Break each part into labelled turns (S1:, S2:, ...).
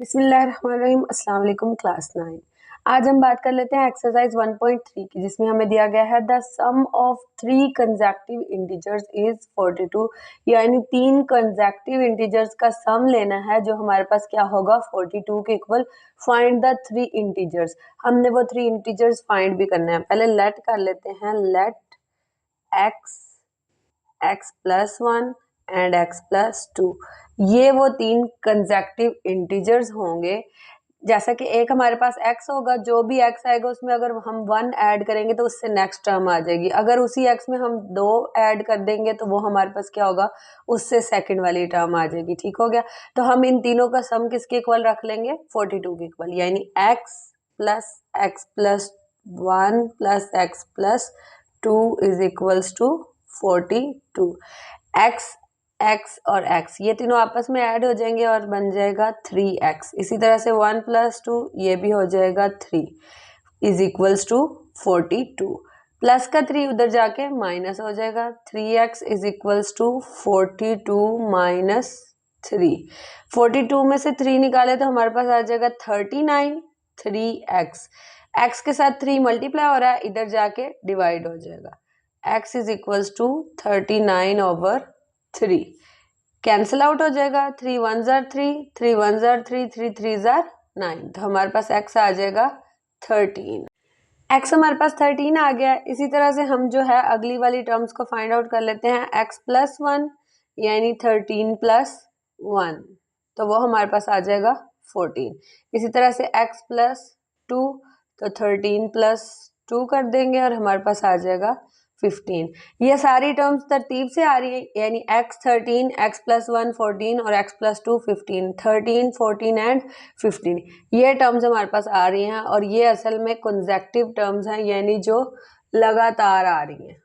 S1: बिस्मिल्लाहिर्रहमानिर्रहीम। अस्सलाम वालेकुम क्लास 9। आज हम बात कर लेते हैं एक्सरसाइज 1.3 की, जिसमें हमें दिया गया है the sum of 3 consecutive integers is 42। यानी 3 कंसेक्यूटिव इंटीजर्स का सम लेना है जो हमारे पास क्या होगा 42 के इक्वल। Find the 3 integers. हमने वो 3 इंटीजर्स फाइंड भी करना है। पहले लेट कर लेते हैं, let x plus 1 and x plus 2। ये वो 3 कंसेक्यूटिव इंटीजर्स होंगे। जैसा कि एक हमारे पास x होगा, जो भी x आएगा उसमें अगर हम 1 ऐड करेंगे तो उससे नेक्स्ट टर्म आ जाएगी। अगर उसी x में हम 2 ऐड कर देंगे तो वो हमारे पास क्या होगा, उससे सेकंड वाली टर्म आ जाएगी। ठीक हो गया। तो हम इन तीनों का सम किसके इक्वल रख लेंगे, 42 के इक्वल। यानी x plus 1 plus x plus 2 is equals to 42। x और x ये तीनों आपस में ऐड हो जाएंगे और बन जाएगा 3x। इसी तरह से 1 प्लस 2 ये भी हो जाएगा 3 इज इक्वल्स टू 42। प्लस का 3 उधर जाके माइनस हो जाएगा। 3x is equals to 42 minus 3। 42 में से 3 निकाले तो हमारे पास आ जाएगा 39। 3x x के साथ 3 मल्टीप्लाई हो रहा है, इधर जाके डिवाइड हो जाएगा। x is equals to 39 over 3। Cancel out हो जाएगा। 3 1 जार 3, 3 1 जार 3, 3 3 जार 9। तो हमारे पास x आ जाएगा 13। x हमारे पास 13 आ गया। इसी तरह से हम जो है अगली वाली टर्म्स को फाइंड आउट कर लेते हैं। x प्लस 1 यानी 13 प्लस 1, तो वो हमारे पास आ जाएगा 14। इसी तरह से x प्लस 2, तो 13 प्लस 2 कर देंगे और हमारे पास आ जाएगा 15। ये सारी टर्म्स तरतीब से आ रही है, यानी x 13, x प्लस 1 14 और x प्लस 2 15। 13, 14 एंड 15 ये टर्म्स हमारे पास आ रही हैं और ये असल में कंसेक्यूटिव टर्म्स हैं, यानी जो लगातार आ रही हैं।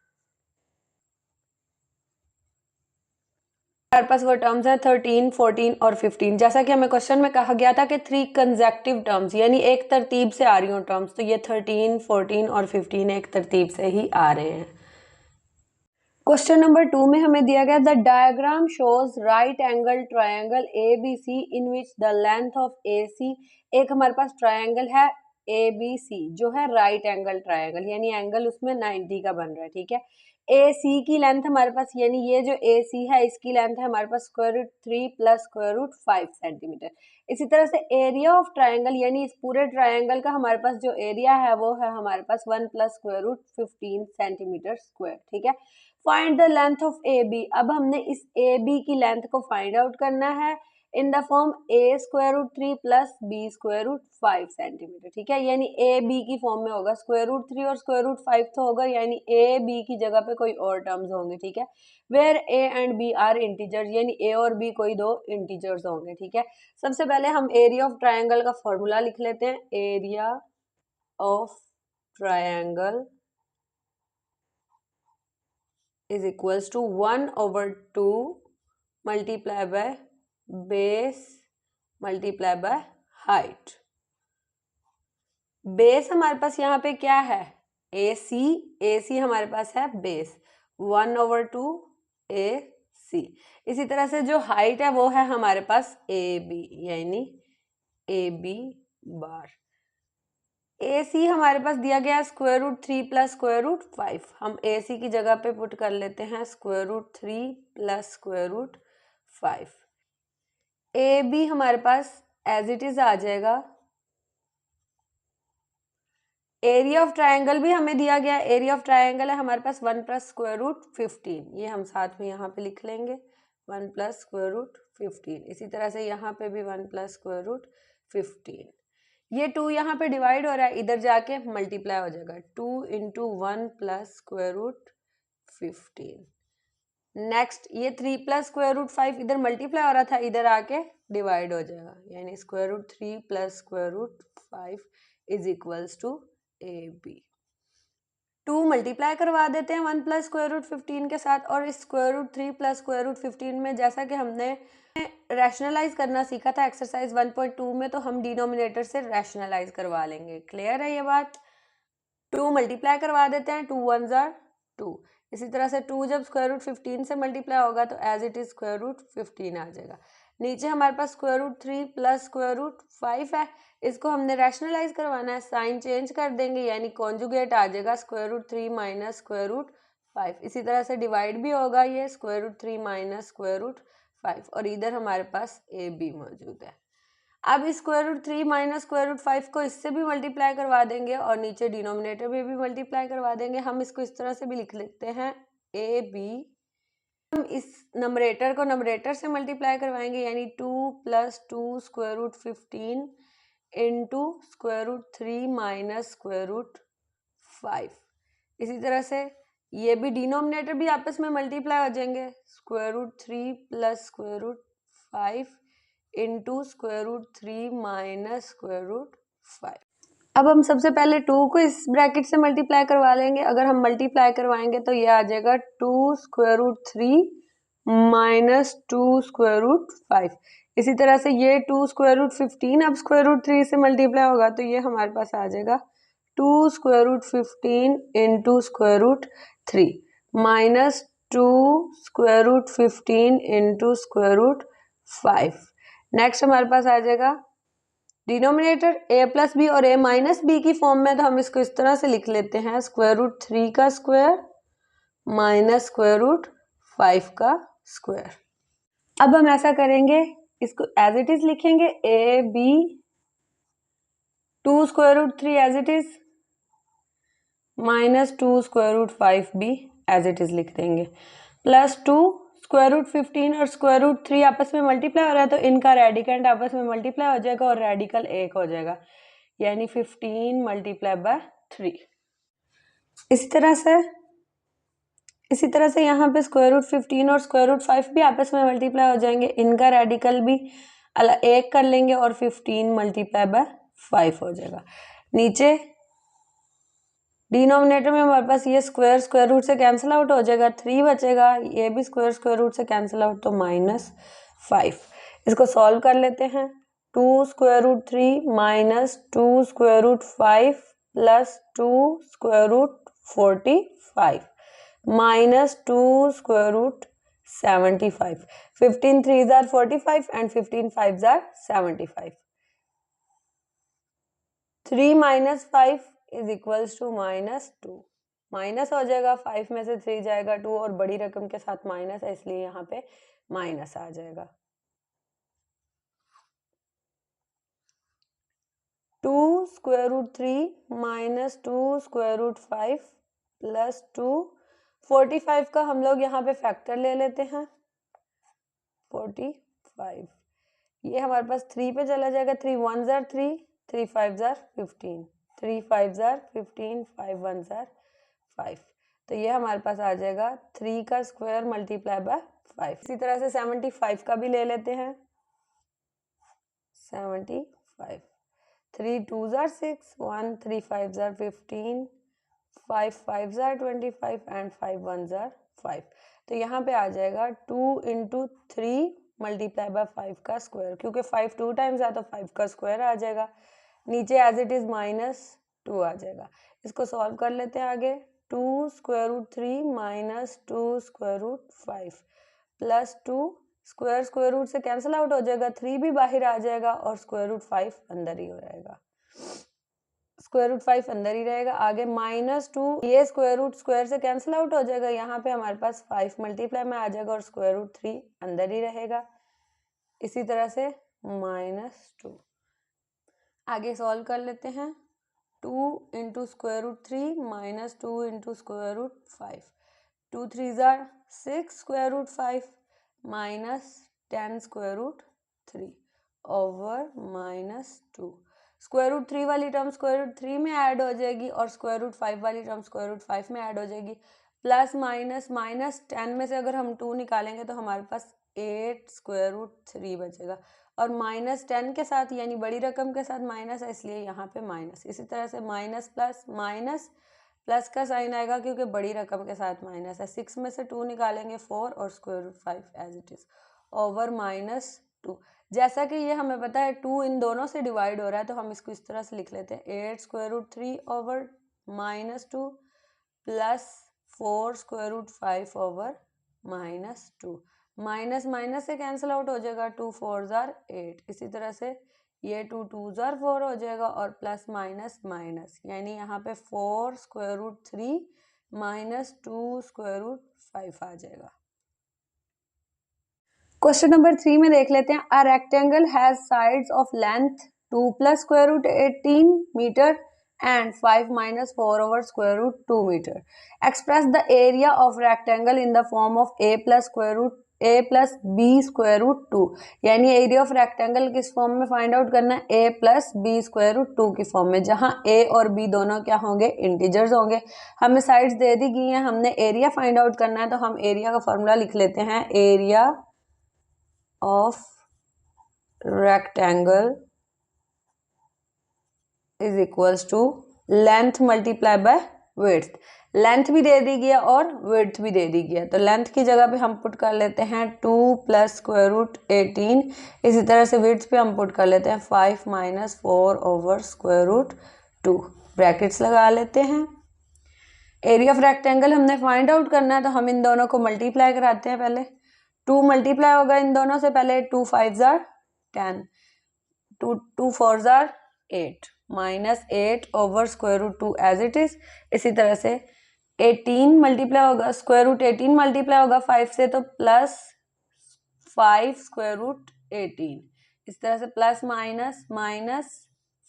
S1: हमारे पास वो टर्म्स हैं 13, 14 और 15। जैसा कि हमें क्वेश्चन में कहा गया था कि 3 कंसेक्यूटिव टर्म्स यानी एक तरतीब से आ रही हो टर्म्स, तो ये 13, 14 और 15 एक तरतीब से ही आ रहे हैं। क्वेश्चन नंबर 2 में हमें दिया गया the diagram shows right angle triangle ABC in which the length of AC। एक हमारे पास ट्रायंगल है ABC जो है राइट एंगल ट्रायंगल, यानी एंगल उसमें 90 का बन रहा है। ठीक है। AC की लेंथ हमारे पास, यानी ये जो AC है इसकी लेंथ है हमारे पास √3 प्लस √5 सेंटीमीटर। इसी तरह से एरिया ऑफ ट्रायंगल, यानी इस पूरे ट्रायंगल का हमारे पास जो एरिया है वो है हमारे पास 1 प्लस √15 सेंटीमीटर स्क्वायर। ठीक है। Find the length of A B. अब हमने इस ए बी की लेंथ को फाइंड आउट करना है in the form a√3 plus b√5 centimetre. ठीक है। यानी ए बी की फॉर्म में होगा, √3 और √5 तो होगा, यानी ए बी की जगह पे कोई और टर्म्स होंगे। ठीक है। Where A and B are integers, यानी ए और बी कोई दो इंटीजर्स होंगे। ठीक है। सबसे पहले हम एरिया ऑफ ट्रायंगल का फॉर्मूला लिख लेते हैं। Area of triangle is equals to 1/2 multiply by base multiply by height। Base हमारे पास यहाँ पे क्या है, AC हमारे पास है बेस 1/2 AC। इसी तरह से जो हाइट है वो है हमारे पास AB, यानी AB बार। AC हमारे पास दिया गया √3 प्लस √5। हम AC की जगह पे पुट कर लेते हैं √3 प्लस √5। AB हमारे पास एज इट इज आ जाएगा। एरिया ऑफ ट्रायंगल भी हमें दिया गया, एरिया ऑफ ट्रायंगल है हमारे पास 1 प्लस √15। ये हम साथ में यहाँ पे लिख लेंगे 1 प्लस √15। इसी तरह से यहाँ पे भी 1 प्लस √15। ये 2 यहाँ पे डिवाइड हो रहा है, इधर जाके मल्टीप्लाई हो जाएगा 2 × 1 प्लस √15। नेक्स्ट ये 3 प्लस √5 इधर मल्टीप्लाई हो रहा था, इधर आके डिवाइड हो जाएगा, यानी √3 plus √5 is equals to AB। 2 multiply करवा देते हैं 1 प्लस √15 के साथ, और इस √3 प्लस √15 में जैसा कि हमने रैशनलाइज करना सीखा था एक्सरसाइज 1.2 में, तो हम डिनोमिनेटर से रैशनलाइज करवा लेंगे। क्लियर है ये बात। 2 मल्टीप्लाई करवा देते हैं, 2 1 जार 2। इसी तरह से 2 जब √15 से मल्टीप्लाई होगा तो एज इट इज √15 आ जाएगा। नीचे हमारे पास square root 3 plus square root 5 है, इसको हमने रैशनलाइज करवाना है, साइन चेंज कर देंगे यानी कॉन्जुगेट आ जाएगा square root 3 minus square root 5। इसी तरह से डिवाइड भी होगा ये square root 3 minus square root 5 और इधर हमारे पास ए बी मौजूद है। अब इस square root 3 minus square root 5 को इससे भी मल्टीप्लाई करवा देंगे और नीचे डिनोमिनेटर में भी मल्टीप्लाई करवा देंगे। हम इसको इस तरह से भी लिख लेते हैं ए बी। हम इस नंबरेटर को नंबरेटर से मल्टीप्लाई करवाएंगे यानी 2 plus 2 square root 15 into square root 3 minus square root 5। इसी तरह से ये भी डिनोमिनेटर भी आपस में मल्टीप्लाई हो जाएंगे, square root 3 plus square root 5 into square root 3 minus square root 5। अब हम सबसे पहले 2 को इस ब्रैकेट से मल्टीप्लाई करवा लेंगे। अगर हम मल्टीप्लाई करवाएंगे तो ये आ जाएगा 2 square root 3 minus 2 square root 5। इसी तरह से ये 2 स्क्वायर रूट 15 अब स्क्वायर रूट 3 से मल्टीप्लाई होगा तो ये हमारे पास आ जाएगा 2 square root 15 into square root 3 minus 2 square root 15 into square root 5। Next हमारे पास आ जाएगा डिनोमिनेटर a प्लस बी और a माइनस बी की फॉर्म में, तो हम इसको इस तरह से लिख लेते हैं स्क्वायर रूट 3 का स्क्वायर माइनस स्क्वायर रूट 5 का स्क्वायर। अब हम ऐसा करेंगे, इसको एज इट इज लिखेंगे a b 2 square root 3 as it is minus 2 square root 5 भी एज इट इज लिख देंगे प्लस 2 स्क्वायर रूट 15 और स्क्वायर रूट 3 आपस में मल्टीप्लाई हो रहा है तो इनका रेडिकेंट आपस में मल्टीप्लाई हो जाएगा और रेडिकल 1 हो जाएगा यानी 15 मल्टीप्लाई बाय 3। इसी तरह से यहाँ पे स्क्वायर रूट 15 और स्क्वायर रूट 5 भी आपस में मल्टीप्लाई हो जाएंगे, इनका रेडिकल भी अलग 1 कर लेंगे और 15 मल्टीप्लाई बाय 5 हो जाएगा। नीचे डिनोमिनेटर में हमारे पास ये स्क्वायर स्क्वायर रूट से कैंसिल आउट हो जाएगा, 3 बचेगा, ये भी स्क्वायर स्क्वायर रूट से कैंसिल आउट तो -5। इसको सॉल्व कर लेते हैं, 2 square root 3 minus 2 square root 5 plus 2 square root 45 minus 2 square root 75। 15 3s are 45 and 15 5s are 75। 3 minus 5 is equals to -2। Minus हो जाएगा, 5 में से 3 जाएगा 2 और बड़ी रकम के साथ माइनस है इसलिए यहाँ पे माइनस आ जाएगा। 2 square root 3 minus 2 square root 5 plus 2 45 का हम लोग यहाँ पे फैक्टर ले लेते हैं 45। ये हमारे पास 3 पे चला जाएगा, 3 1s are 3, 3 5s are 15, 3 5s are 15, 5 1s are 5। तो ये हमारे पास आ जाएगा 3 का स्क्वायर मल्टीप्लाई बाय 5। इसी तरह से 75 का भी ले लेते हैं 75। 3 2s are 6, 1 3 5s are 15, 5 5s are 25 and 5 1s are 5। तो यहाँ पे आ जाएगा 2 इंटू 3 मल्टीप्लाई बाय 5 का स्क्वायर, क्योंकि 5 2 टाइम्स है तो 5 का स्क्वायर आ जाएगा। नीचे एज इट इज -2 आ जाएगा। इसको सॉल्व कर लेते हैं आगे, 2 square root 3 minus 2 square root 5 plus 2 square square root से कैंसिल आउट हो जाएगा, 3 भी बाहर आ जाएगा और स्क्वायर रूट 5 अंदर ही हो जाएगा, स्क्वायर रूट 5 अंदर ही रहेगा। आगे -2 ये स्क्वायर रूट स्क्वायर से कैंसिल आउट हो जाएगा, यहाँ पे हमारे पास 5 मल्टीप्लाई में आ जाएगा और स्क्वायर रूट 3 अंदर ही रहेगा। इसी तरह से -2 आगे सॉल्व कर लेते हैं, 2 into square root 3 minus 2 into square root 5, 2 3s are 6 square root 5 minus 10 square root 3 over -2। Square root 3 वाली टर्म स्क्वायर रूट 3 में ऐड हो जाएगी और स्क्वायर रूट 5 वाली टर्म स्क्वायर रूट 5 में ऐड हो जाएगी। प्लस माइनस -10 में से अगर हम 2 निकालेंगे तो हमारे पास 8 स्क्वायर रूट 3 बचेगा और -10 के साथ यानी बड़ी रकम के साथ माइनस है इसलिए यहाँ पे माइनस। इसी तरह से माइनस प्लस माइनस प्लस का साइन आएगा क्योंकि बड़ी रकम के साथ माइनस है। 6 में से 2 निकालेंगे 4 और square root 5 as it is over -2। जैसा कि ये हमें पता है 2 इन दोनों से डिवाइड हो रहा है तो हम इसको इस तरह से लिख लेते हैं, 8 square root 3 over -2 plus 4 square root 5 over -2 minus minus से कैंसिल आउट हो जाएगा, 2 4 जार 8। इसी तरह से ये 2 2 जार 4 हो जाएगा और प्लस माइनस माइनस, यानी यहाँ पे 4 square root 3 minus 2 square root 5 आ जाएगा। क्वेश्चन नंबर 3 में देख लेते हैं। A rectangle has sides of length 2 plus square root 18 metre and 5 minus 4 over square root 2 meter. Express the area of rectangle in the form of a plus square root a plus b square root 2। यानी area of rectangle किस form में find out करना है, a plus b square root 2 की form में, जहां a और b दोनों क्या होंगे, इंटीजर्स होंगे। हमें साइड्स दे दी गई हैं, हमने एरिया फाइंड आउट करना है, तो हम एरिया का फॉर्मूला लिख लेते हैं। Area of rectangle is equals to length multiply by width. Length भी दे दी गया और विड्थ भी दे दी गया, तो लेंथ की जगह पे हम पुट कर लेते हैं 2 प्लस स्क्वायर रूट 18। इसी तरह से विड्थ पे हम पुट कर लेते हैं 5 minus 4 over square root 2। Brackets लगा लेते हैं। एरिया ऑफ रेक्टेंगल हमने फाइंड आउट करना है, तो हम इन दोनों को मल्टीप्लाई कराते हैं। पहले 2 मल्टीप्लाई होगा इन दोनों से, पहले 2 5 जार 10, 2 4 जार 8 minus 8 over square root 2 as it is. इसी तरह से 18 मल्टीप्लाई होगा, स्क्वायर रूट 18 मल्टीप्लाई होगा 5 से, तो प्लस 5 स्क्वायर रूट 18। इस तरह से plus minus minus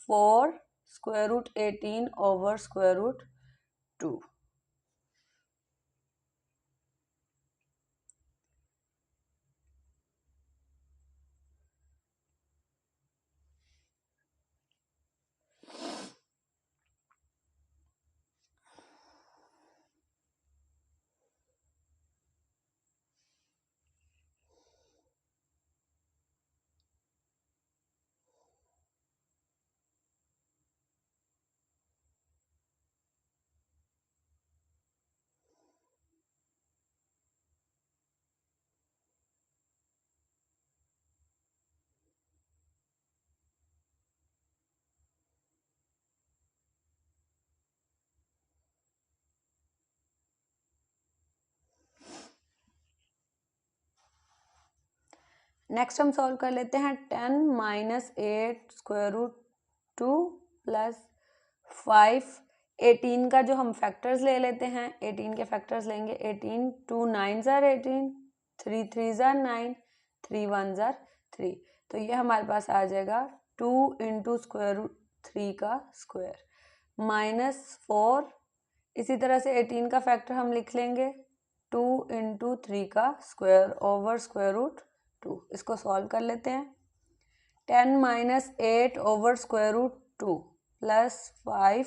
S1: 4 square root 18 over square root 2। Next हम सॉल्व कर लेते हैं। 10 माइनस 8 स्क्वायर रूट 2 प्लस 5। 18 का जो हम फैक्टर्स ले लेते हैं, 18 के फैक्टर्स लेंगे। 18 2 9 जार 18, 3 3 जार 9, 3 1 जार 3। तो ये हमारे पास आ जाएगा 2 इंटू स्क्वायर रूट 3 का स्क्वायर माइनस 4। इसी तरह से 18 का फैक्टर हम लिख लेंगे 2 इंटू 3 का स्क्वायर ओवर स्क्वायर रूट 2। इसको सॉल्व कर लेते हैं। 10 minus 8 over square root 2 plus 5,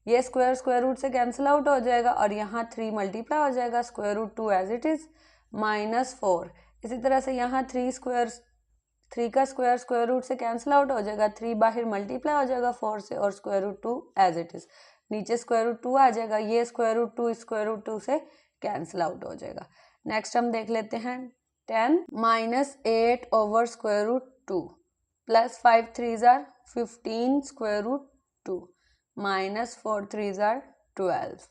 S1: ये स्क्वायर स्क्वायर रूट से कैंसिल आउट हो जाएगा और यहाँ 3 मल्टीप्लाई हो जाएगा, square root 2 as it is minus 4। इसी तरह से यहाँ 3 का स्क्वायर स्क्वायर रूट से कैंसिल आउट हो जाएगा, 3 बाहर मल्टीप्लाई हो जाएगा 4 से, और square root 2 as it is नीचे स्क्वायर रूट 2 आ जाएगा। ये स्क्वायर रूट 2 स्क्वायर रूट 2 से कैंसिल आउट हो जाएगा। नेक्स्ट हम देख लेते हैं। 10 minus 8 over square root 2 plus 5 3 जार 15 स्क्वायर रूट 2 माइनस 4 3 जार 12।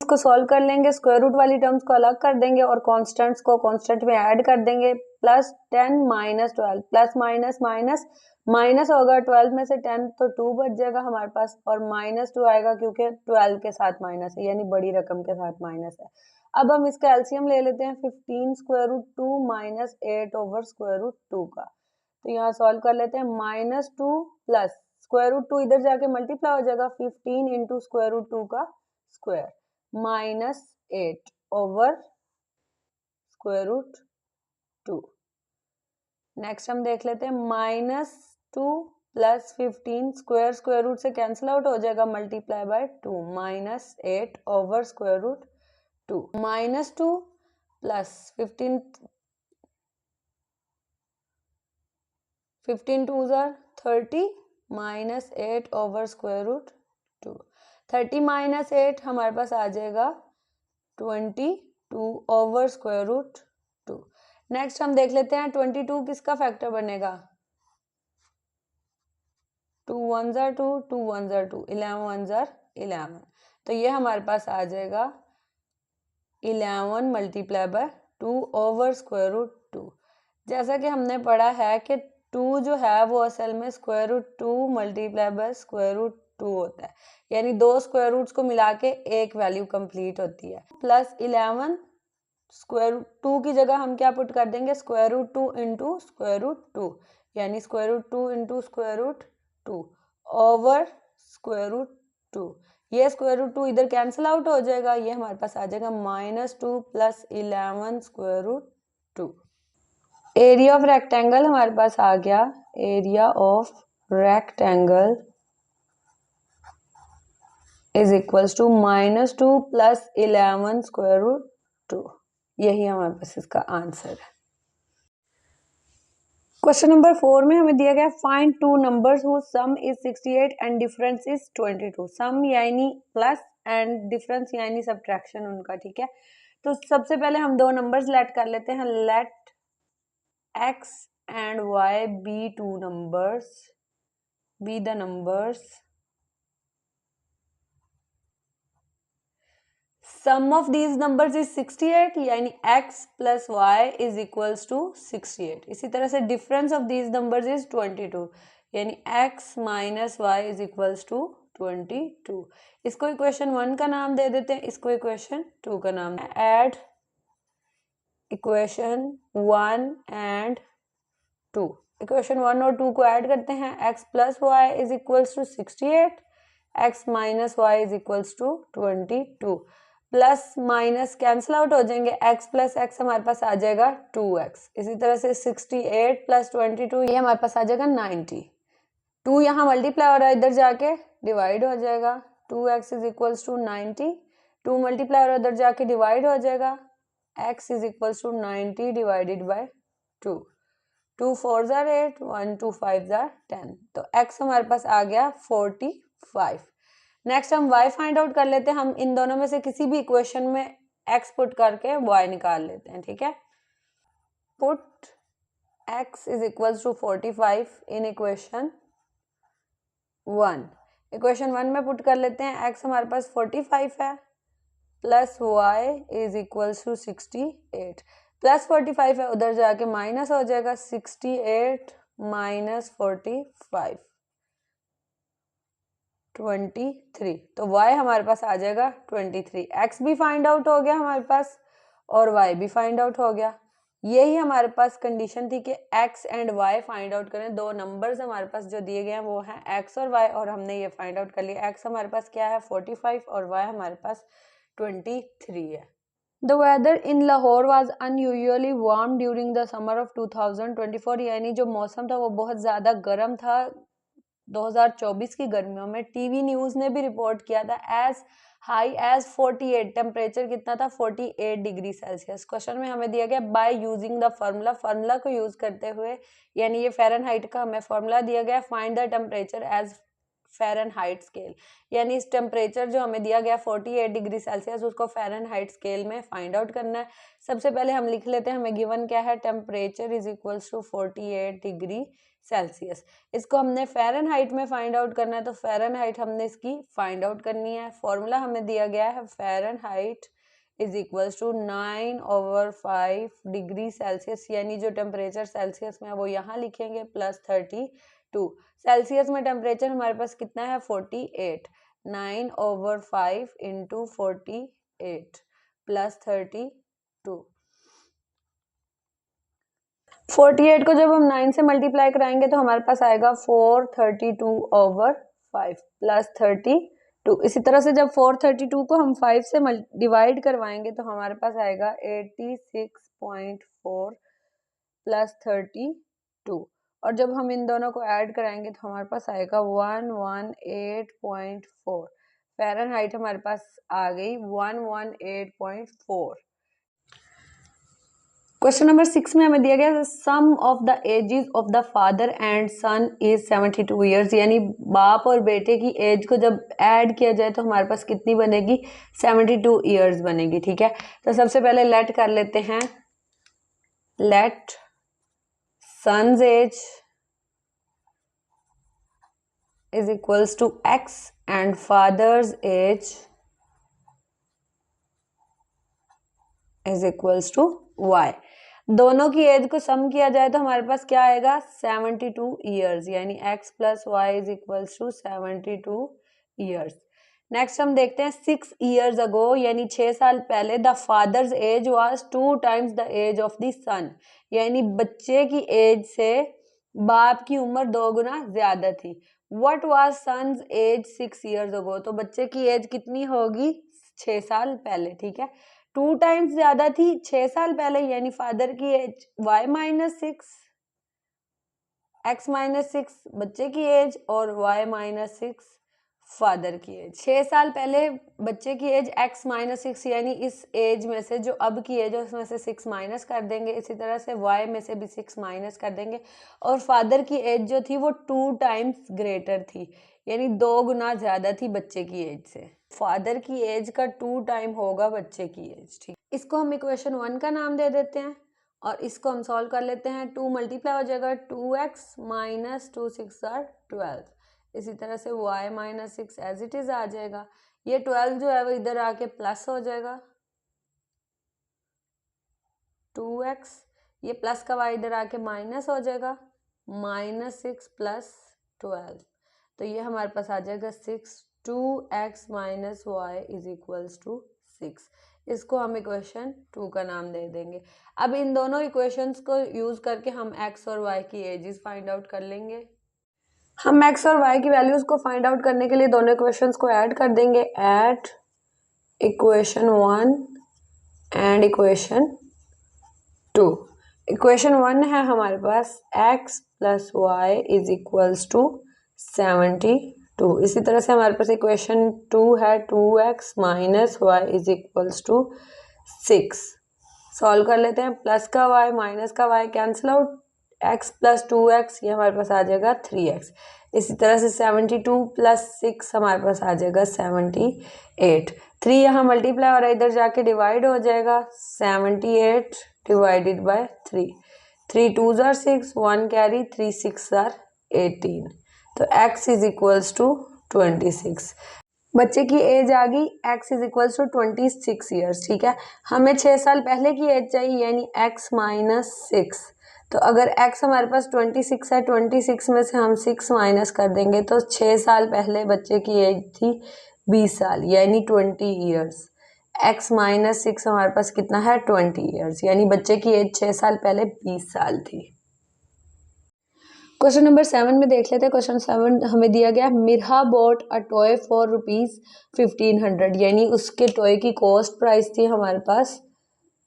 S1: इसको सॉल्व कर लेंगे, स्क्वायर रूट वाली टर्म्स को अलग कर देंगे और कांस्टेंट्स को कांस्टेंट में ऐड कर देंगे। Plus 10 minus 12, plus minus minus minus होगा 12 में से 10, तो 2 बच जाएगा हमारे पास, और माइनस 2 आएगा क्योंकि 12 के साथ माइनस है, यानी बड़ी रकम के साथ माइनस है। अब हम इसका एलसीएम ले लेते हैं। 15 square root 2 minus 8 over square root 2 का, तो यहाँ सॉल्व कर लेते हैं। माइनस 2 प्लस स्क्वायर रूट 2 इधर जाके मल्टीप्लाई हो जाएगा, 15 इंटू स्क्वायर रूट 2 का square minus 8 over square root 2। Next हम देख लेते हैं। Minus 2 plus 15 square square root से कैंसिल आउट हो जाएगा, multiply by 2 minus 8 over square root 2। Minus 2 plus 15 2 जार 30 minus 8 over square root 2। 30 minus 8 हमारे पास आ जाएगा 22 ओवर स्क्वायर रूट 2। नेक्स्ट हम देख लेते हैं 22 किसका फैक्टर बनेगा। 2 1 जार 2, 2 1 जार 2, 11 1 जार 11। तो ये हमारे पास आ जाएगा 11 मल्टीप्लाई बाय 2/√2। जैसा कि हमने पढ़ा है कि 2 जो है वो असल में √2 मल्टीप्लाई बाय √2 होता है, यानी 2 स्क्वायर रूट्स को मिला के एक वैल्यू कंप्लीट होती है। प्लस 11 √2 की जगह हम क्या पुट कर देंगे, √2 इंटू √2, यानी √2 इंटू √2 ओवर √2। ये √2 इधर कैंसिल आउट हो जाएगा, ये हमारे पास आ जाएगा -2 प्लस 11 √2। एरिया ऑफ रेक्टेंगल हमारे पास आ गया, area of rectangle is equals to -2 plus 11 √2। यही हमारे पास इसका आंसर है। क्वेश्चन नंबर 4 में हमें दिया गया find two numbers whose sum is 68 and difference is 22। Sum यानी प्लस एंड डिफरेंस यानी सब्ट्रैक्शन उनका, ठीक है। तो सबसे पहले हम दो नंबर्स लेट कर लेते हैं, let x and y be two numbers, be the numbers sum of these numbers is 68, यानी x plus y is equals to 68। इसी तरह से difference of these numbers is 22, यानी x minus y is equals to 22। इसको equation 1 का नाम दे देते हैं, इसको इक्वेशन 2 का नाम। ऐड इक्वेशन 1 एंड 2, इक्वेशन 1 और 2 को ऐड करते हैं। x plus y is equals to 68, x minus y is equals to 22। Plus minus cancel out हो जाएंगे, x प्लस x हमारे पास आ जाएगा 2x। इसी तरह से 68 प्लस 22 ये हमारे पास आ जाएगा 90। 2 यहाँ मल्टीप्लाई हो रहा है, इधर जाके डिवाइड हो जाएगा, 2x is equals to 90। 2 multiply हो रहा है, इधर जाके डिवाइड हो जाएगा, x is equals to 90 divided by 2। 2 4s are 8, 1 2 5s are 10। तो x हमारे पास आ गया 45। नेक्स्ट हम y फाइंड आउट कर लेते हैं। हम इन दोनों में से किसी भी इक्वेशन में x पुट करके y निकाल लेते हैं, ठीक है। Put x is equals to 45 in equation 1। Equation 1 में पुट कर लेते हैं, x हमारे पास 45 है plus y is equals to 68। Plus 45 है, उधर जाके माइनस हो जाएगा, 68 माइनस 45 23। तो y हमारे पास आ जाएगा 23। x भी फाइंड आउट हो गया हमारे पास और y भी फाइंड आउट हो गया। यही हमारे पास कंडीशन थी कि x and y find out करें। दो नंबर्स हमारे पास जो दिए गए हैं वो हैं x और y, और हमने ये फाइंड आउट कर लिया। x हमारे पास क्या है 45 और y हमारे पास 23 है। The weather in Lahore was unusually warm during the summer of 2024, यानी जो मौसम था वो बहुत ज़्यादा गर्म था 2024 की गर्मियों में। टीवी न्यूज़ ने भी रिपोर्ट किया था एज हाई एज 48, टेम्परेचर कितना था 48 डिग्री सेल्सियस। क्वेश्चन में हमें दिया गया by using the formula, formula को यूज करते हुए, यानी ये फ़ारेनहाइट का हमें फार्मूला दिया गया, find the temperature as Fahrenheit scale, यानी इस टेम्परेचर जो हमें दिया गया 48 डिग्री सेल्सियस उसको फ़ारेनहाइट स्केल में फाइंड आउट करना है। सबसे पहले हम लिख लेते हैं, हमें गिवन क्या है, temperature is equals to 48 degree Celsius. इसको हमने फ़ारेनहाइट में फाइंड आउट करना है, तो फ़ारेनहाइट हमने इसकी फाइंड आउट करनी है। फॉर्मूला हमें दिया गया है Fahrenheit is equals to 9/5 degree Celsius, यानी जो टेम्परेचर सेल्सियस में है वो यहाँ लिखेंगे प्लस 32। सेल्सियस में टेम्परेचर हमारे पास कितना है 48, 9/5 इंटू 48 प्लस 32। 48 को जब हम 9 से मल्टीप्लाई कराएंगे तो हमारे पास आएगा 432/5 प्लस 32। इसी तरह से जब 432 को हम 5 से डिवाइड करवाएंगे तो हमारे पास आएगा 86.4 प्लस 32, और जब हम इन दोनों को ऐड कराएंगे तो हमारे पास आएगा 118.4। फ़ारेनहाइट हमारे पास आ गई 118.4। क्वेश्चन नंबर 6 में हमें दिया गया sum of the ages of the father and son is 72 years, यानी बाप और बेटे की एज को जब ऐड किया जाए तो हमारे पास कितनी बनेगी 72 ईयर्स बनेगी, ठीक है। तो सबसे पहले लेट कर लेते हैं, late son's age is equals to x and father's age is equals to y. दोनों की एज को सम किया जाए तो हमारे पास क्या आएगा 72 ईयर्स, यानी x plus y is equals to 72 years. Next हम देखते हैं 6 ईयर्स अगो, यानी 6 साल पहले the father's age was 2 times the age of the son, यानी बच्चे की एज से बाप की उम्र 2 गुना ज्यादा थी। What was son's age 6 years ago, तो बच्चे की एज कितनी होगी 6 साल पहले, ठीक है। 2 टाइम्स ज्यादा थी 6 साल पहले, यानी फादर की age y minus 6, x minus 6 बच्चे की एज और y माइनस 6 फादर की एज। 6 साल पहले बच्चे की एज x माइनस 6, यानी इस एज में से जो अब की एज है उसमें से 6 माइनस कर देंगे, इसी तरह से y में से भी 6 माइनस कर देंगे, और फादर की एज जो थी वो 2 टाइम्स ग्रेटर थी, यानी 2 गुना ज्यादा थी बच्चे की एज से। फादर की एज का 2 टाइम होगा बच्चे की एज, ठीक। इसको हम इक्वेशन 1 का नाम दे देते हैं और इसको हम सॉल्व कर लेते हैं। 2 मल्टीप्लाई हो जाएगा 2x माइनस 2 6 आर 12, इसी तरह से y minus 6 age it is आ जाएगा। ये 12 जो है वो इधर आके प्लस हो जाएगा 2x, ये प्लस का y इधर आके माइनस हो जाएगा माइनस 6 प्लस 12, तो ये हमारे पास आ जाएगा 6। 2x minus y is equals to 6, इसको हम इक्वेशन 2 का नाम दे देंगे। अब इन दोनों इक्वेशंस को यूज करके हम x और y की एजेस फाइंड आउट कर लेंगे। हम x और y की वैल्यूज को फाइंड आउट करने के लिए दोनों इक्वेशंस को ऐड कर देंगे। Add equation 1 and equation 2। Equation 1 है हमारे पास x plus y is equals to 72, इसी तरह से हमारे पास इक्वेशन 2 है 2x minus y is equals to 6। Solve कर लेते हैं, प्लस का y माइनस का y cancel out, x plus 2x ये हमारे पास आ जाएगा 3x, इसी तरह से 72 प्लस 6 हमारे पास आ जाएगा 78। 3 यहाँ मल्टीप्लाई और इधर जाके डिवाइड हो जाएगा 78 divided by 3, 3 2s are 6, 1 carry, 3 6 are 18, तो x इज इक्वल्स टू 26। बच्चे की एज आ गई x is equals to 26 years, ठीक है। हमें 6 साल पहले की एज चाहिए, यानी x माइनस 6, तो अगर x हमारे पास 26 है, 26 में से हम 6 माइनस कर देंगे तो 6 साल पहले बच्चे की एज थी 20 साल, यानी 20 ईयर्स। x माइनस 6 हमारे पास कितना है 20 ईयर्स, यानी बच्चे की एज 6 साल पहले 20 साल थी। क्वेश्चन नंबर 7 में देख लेते हैं। क्वेश्चन 7 हमें दिया गया Mirha bought a toy for ₹1500, यानी उसके टॉय की कॉस्ट प्राइस थी हमारे पास,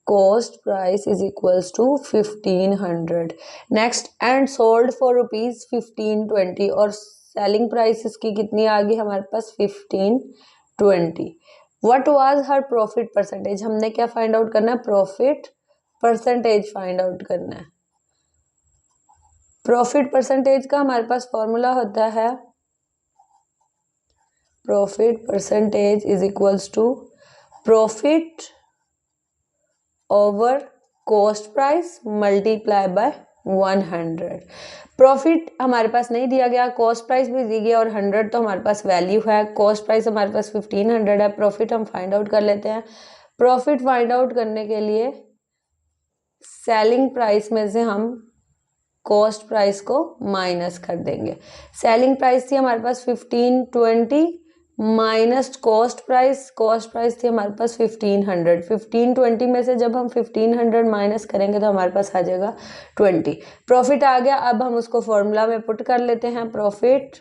S1: cost price is equals to 1500। Next and sold for ₹1520, और सेलिंग प्राइस इसकी कितनी आ गई हमारे पास 1520। What was her profit percentage, हमने क्या फाइंड आउट करना है प्रॉफिट परसेंटेज फाइंड आउट करना है। प्रॉफिट परसेंटेज का हमारे पास फॉर्मूला होता है profit percentage is equals to profit over cost price multiply by 100। Profit हमारे पास नहीं दिया गया, कॉस्ट प्राइस भी दी गया और 100 तो हमारे पास वैल्यू है। कॉस्ट प्राइस हमारे पास 1500 है, प्रॉफिट हम फाइंड आउट कर लेते हैं। प्रॉफिट फाइंड आउट करने के लिए सेलिंग प्राइस में से हम कॉस्ट प्राइस को माइनस कर देंगे। सेलिंग प्राइस थी हमारे पास 1520 माइनस कॉस्ट प्राइस थी हमारे पास 1500। 1520 में से जब हम 1500 माइनस करेंगे तो हमारे पास आ जाएगा 20। प्रॉफिट आ गया, अब हम उसको फॉर्मूला में पुट कर लेते हैं। Profit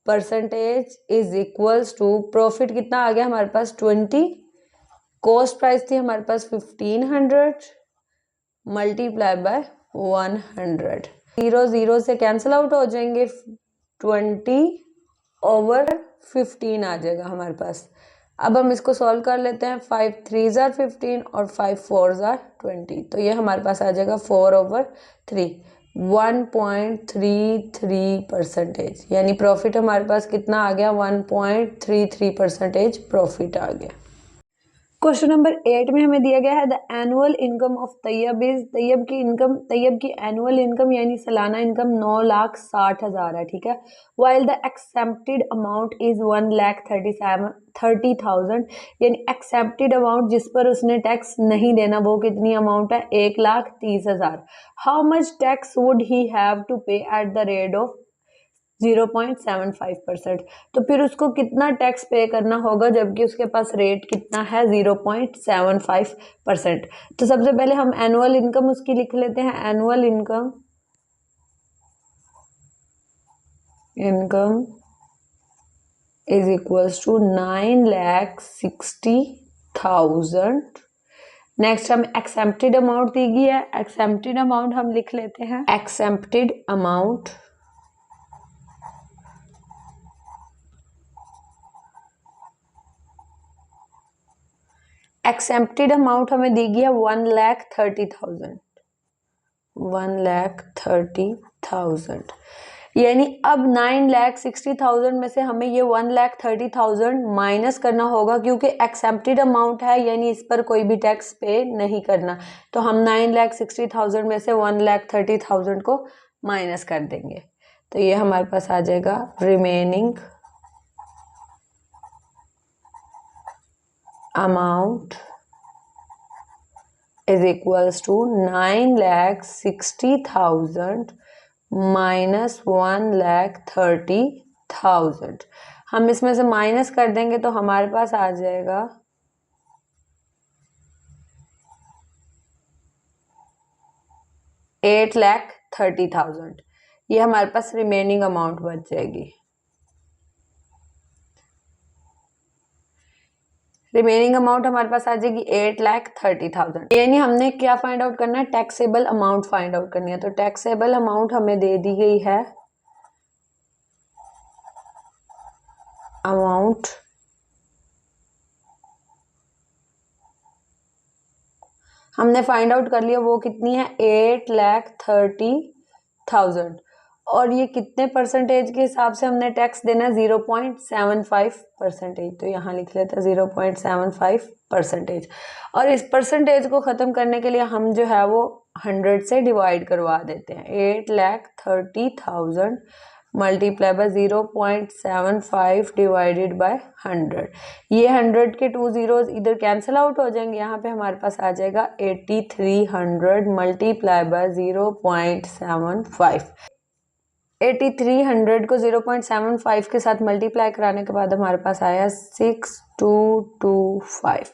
S1: percentage is equals to profit कितना आ गया हमारे पास 20, कॉस्ट प्राइस थी हमारे पास 1500 मल्टीप्लाई बाय 100। 0 0 से कैंसिल आउट हो जाएंगे, 20 ओवर 15 आ जाएगा हमारे पास। अब हम इसको सॉल्व कर लेते हैं। 5 3s आर 15 और 5 4s आर 20, तो ये हमारे पास आ जाएगा 4/3, 1.33%, यानी प्रॉफिट हमारे पास कितना आ गया 1.33% प्रॉफिट आ गया। क्वेश्चन नंबर 8 में हमें दिया गया है the annual income of Tayyab is, Tayyab की एनुअल इनकम यानी सालाना इनकम 9,60,000 है, ठीक है। While the accepted amount is 1,30,000 यानी एक्सेप्टेड अमाउंट जिस पर उसने टैक्स नहीं देना वो कितनी अमाउंट है, 1,30,000। How much tax would he have to pay at the rate of 0.75%। तो फिर उसको कितना टैक्स पे करना होगा जबकि उसके पास रेट कितना है, 0.75%। तो सबसे पहले हम एनुअल इनकम उसकी लिख लेते हैं। Annual income is equals to 9,60,000। Next हम एक्सेप्टेड अमाउंट दी गई है, एक्सेप्टेड अमाउंट हम लिख लेते हैं। एक्सेप्टेड अमाउंट हमें दी गई है 1,30,000। 1,30,000 यानी अब 9,60,000 में से हमें ये 1,30,000 माइनस करना होगा क्योंकि एक्सेप्टेड अमाउंट है यानी इस पर कोई भी टैक्स पे नहीं करना। तो हम 9,60,000 में से 1,30,000 को माइनस कर देंगे। तो ये हमारे पास आ जाएगा remaining amount is equals to 9,60,000 minus 1,30,000। हम इसमें से माइनस कर देंगे तो हमारे पास आ जाएगा 8,30,000। ये हमारे पास रिमेनिंग अमाउंट बच जाएगी। रिमेनिंग अमाउंट हमारे पास आ जाएगी 8,30,000। यानी हमने क्या फाइंड आउट करना है, टैक्सेबल अमाउंट फाइंड आउट करनी है। तो टैक्सेबल अमाउंट हमें दे दी गई है अमाउंट हमने फाइंड आउट कर लिया, वो कितनी है 8,30,000। और ये कितने परसेंटेज के हिसाब से हमने टैक्स देना है, 0.75%। तो यहाँ लिख लेते हैं 0.75%। और इस परसेंटेज को ख़त्म करने के लिए हम जो है वो 100 से डिवाइड करवा देते हैं। 8,30,000 मल्टीप्लाई बाय 0.75 डिवाइडेड बाय 100। ये 100 के 2 जीरोज इधर कैंसिल आउट हो जाएंगे। यहाँ पे हमारे पास आ जाएगा 8,300 मल्टीप्लाई बाय 0.75। 8,300 को 0.75 के साथ मल्टीप्लाई कराने के बाद हमारे पास आया 6,225।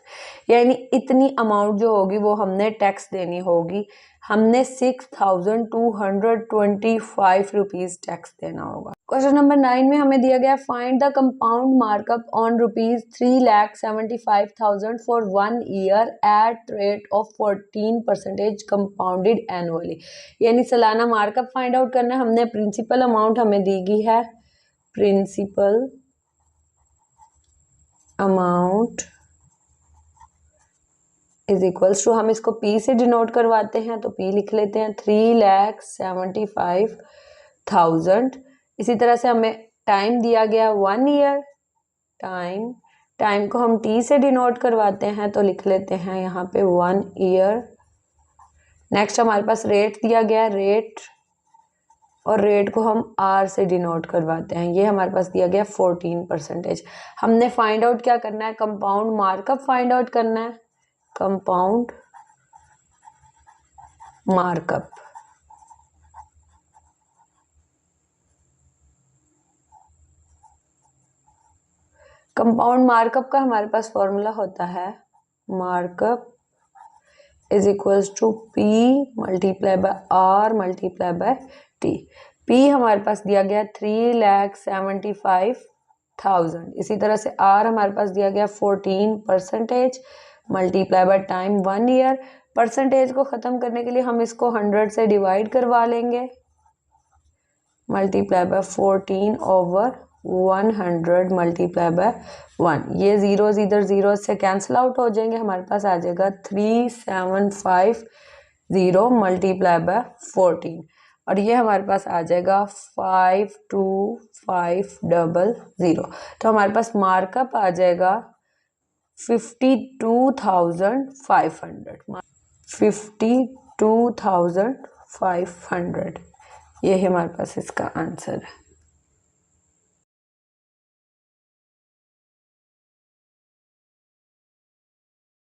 S1: यानी इतनी अमाउंट जो होगी वो हमने टैक्स देनी होगी। हमने 6,225 रुपीज टैक्स देना होगा। क्वेश्चन नंबर 9 में हमें दिया गया find the compound markup on rupees 3,75,000 for 1 year at rate of 14% compounded annually. यानी सालाना मार्कअप फाइंड आउट करना है। हमने प्रिंसिपल अमाउंट हमें दी गई है, principal amount is equals to, हम इसको P से डिनोट करवाते हैं तो P लिख लेते हैं 3,75,000। इसी तरह से हमें टाइम दिया गया 1 ईयर। टाइम को हम T से डिनोट करवाते हैं तो लिख लेते हैं यहाँ पे 1 ईयर। नेक्स्ट हमारे पास रेट दिया गया, रेट, और रेट को हम R से डिनोट करवाते हैं। ये हमारे पास दिया गया 14%। हमने फाइंड आउट क्या करना है, कंपाउंड मार्कअप फाइंड आउट करना है। कंपाउंड मार्कअप का हमारे पास फॉर्मूला होता है markup is equals to P multiply by R multiply by T। P हमारे पास दिया गया 3,75,000। इसी तरह से R हमारे पास दिया गया 14% multiply by time 1 year. Percentage को ख़त्म करने के लिए हम इसको 100 से डिवाइड करवा लेंगे, मल्टीप्लाई बाय 14/100 मल्टीप्लाई बाय 1। ये जीरोज इधर जीरो से कैंसिल आउट हो जाएंगे। हमारे पास आ जाएगा 3,750 मल्टीप्लाई बाय 14 और ये हमारे पास आ जाएगा 5,2,500। तो हमारे पास मार्कअप आ जाएगा 52,500, 52,500 ये हमारे पास इसका आंसर है।